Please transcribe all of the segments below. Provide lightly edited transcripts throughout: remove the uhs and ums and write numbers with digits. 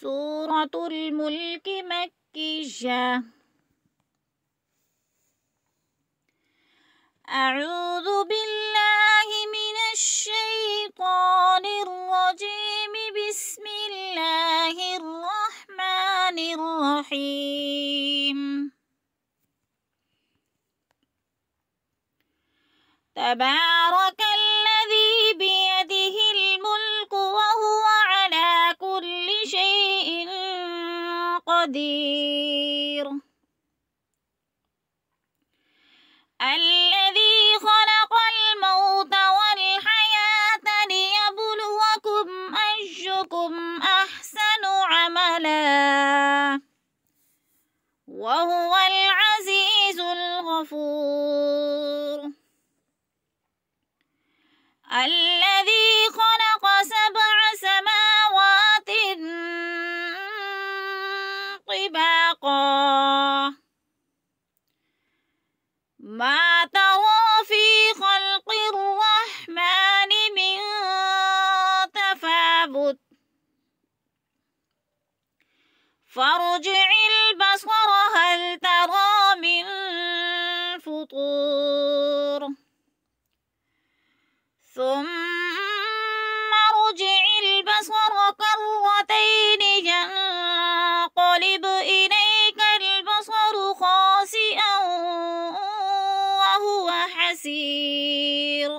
سورة الملك مكية. أعوذ بالله من الشيطان الرجيم. بسم الله الرحمن الرحيم. تبارك الذي بيده الملك وهو على كل شيء قدير. الذي خلق الموت والحياة ليبلوكم أيكم أحسن عملا وهو العزيز الغفور. الذي خلق 7 سماوات طباقا ما ترى في خلق الرحمن من تفاوت فارجع البصر هل ترى من فطور ثم ارجع البصر كرتين ينقلب إليك البصر خاسئا وهو حسير.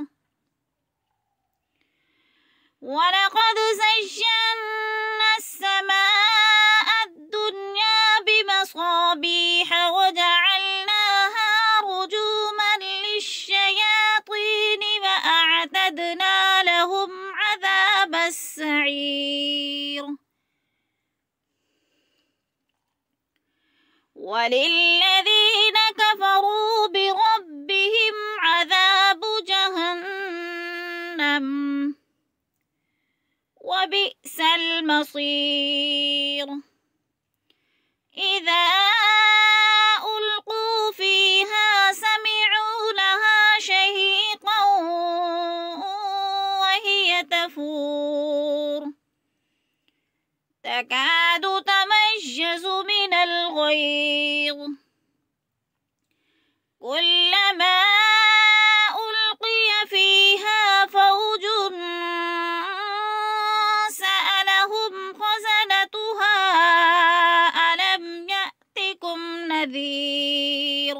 ولقد زينا السماء الدنيا بمصابيح وجعلناها رجوما للشياطين وأعتدنا لهم عذاب السعير. وللذين كفروا بربهم عذاب جهنم وبئس المصير. إذا ألقوا فيها سمعوا لها شهيقا وهي تفور تكاد تميز من الغيظ كلما ألقي فيها فوج سألهم خزنتها ألم يأتكم نذير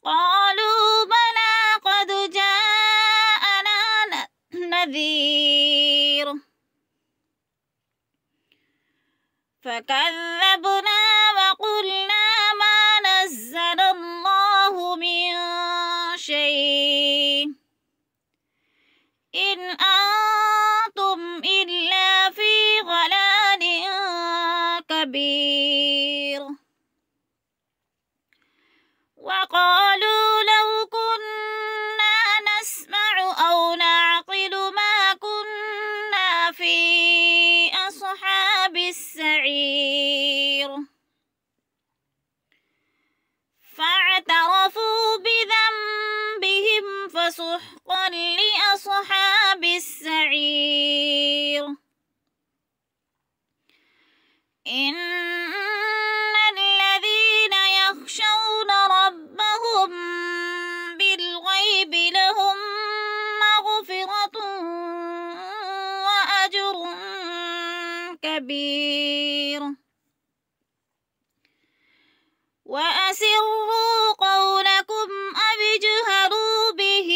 قالوا بلى قد جاءنا نذير فكذبنا وقلنا ما نزل الله من شيء إن أنتم إلا في ضلال كبير. وقالوا لو كنا نسمع أو نعقل ما كنا في أصحاب السعير. فاعترفوا بذنبهم فسحقا لأصحاب السعير. إن الذين يخشون ربهم بالغيب لهم مغفرة وأجر كبير. وأسروا قولكم أو اجهروا به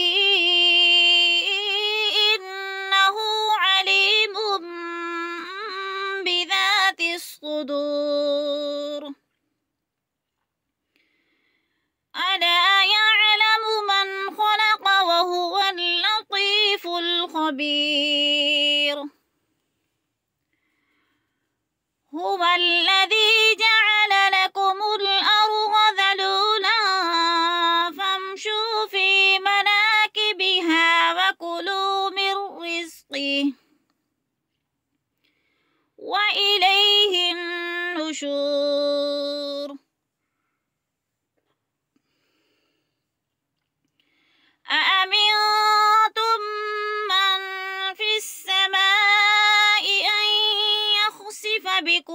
إنه عليم بذات الصدور. ألا يعلم من خلق وهو اللطيف الخبير. هو الذي جعل لكم الأرض ذلولا فامشوا في مناكبها وكلوا من رزقه وإليه النشور. أأمنتم من في السماء أن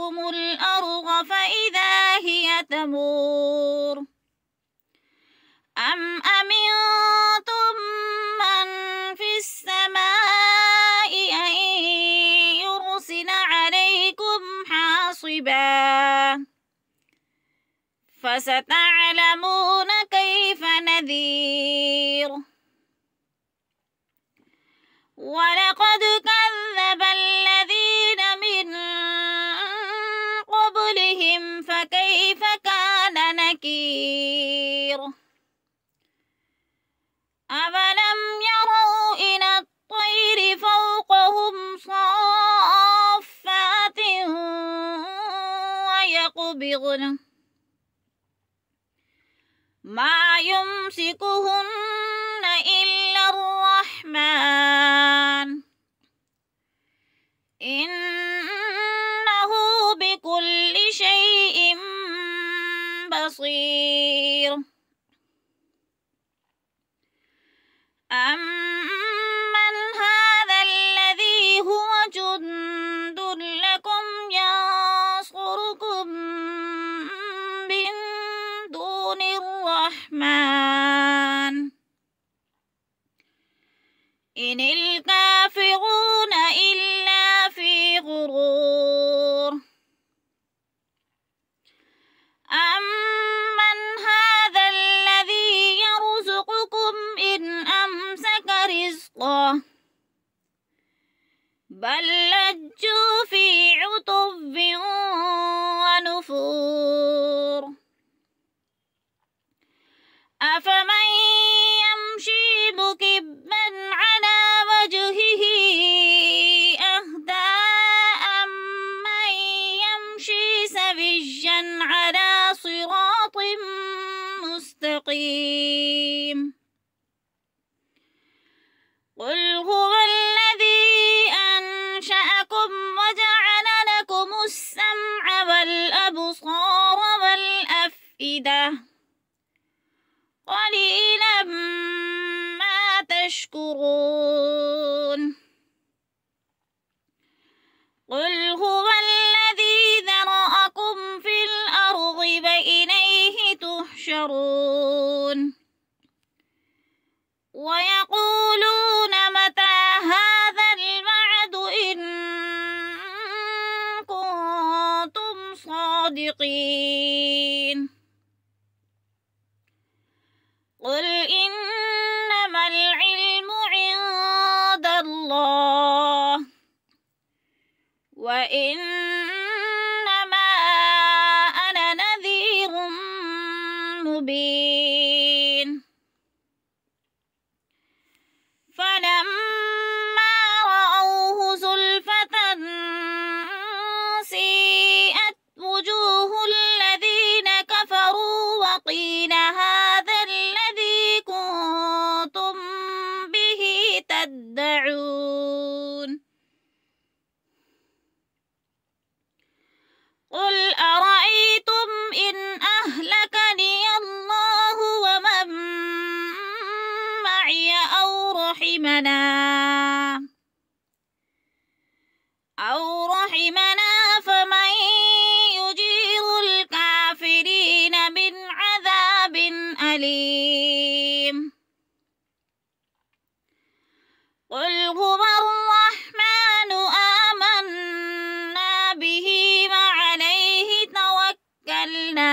لكم الأرض فإذا هي تمور أم أمنتم من في السماء أن يرسل عليكم حاصبا فستعلمون كيف نذير ولقد كذب الذين من قبلهم فكيف كان نكير أفلم يروا إلى الطير فوقهم صافات ويقبضن ما يمسكهن إلا الرحمن إنه بكل شيء بصير أمن هذا الذي هو جند لكم ينصركم من دون الرحمن إن الكافرون إلا في غرور أمن هذا الذي يرزقكم إن أمسك رزقه بل لجوا في عتب ونفور أفمن يمشي مكبا على وجهه أهدى أمن يمشي سويا على صراط مستقيم قل هو الذي أنشأكم وجعل لكم السمع والأبصار والأفئدة قليلا ما تشكرون قل هو الذي ذرأكم في الأرض وإليه تحشرون ويقولون متى هذا الوعد إن كنتم صادقين قل إنما العلم عند الله وإنما أنا نذير مبين فلما رأوه زلفة سيئت وجوه الذين كفروا وقيل هذا الذي كنتم به تدعون قل أرأيتم إن أهلكني الله ومن معي أو رحمنا فمن يجير الكافرين من عذاب أليم قل هو الرحمن آمنا به وعليه توكلنا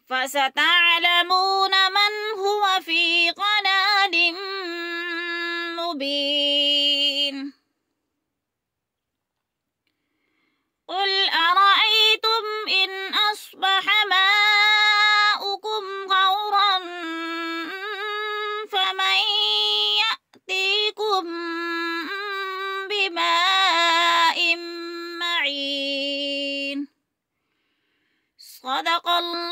فستعلمون من هو في ضلال مبين قل أرأيتم إن أصبح ماؤكم غورا فمن يأتيكم بماء معين صدق الله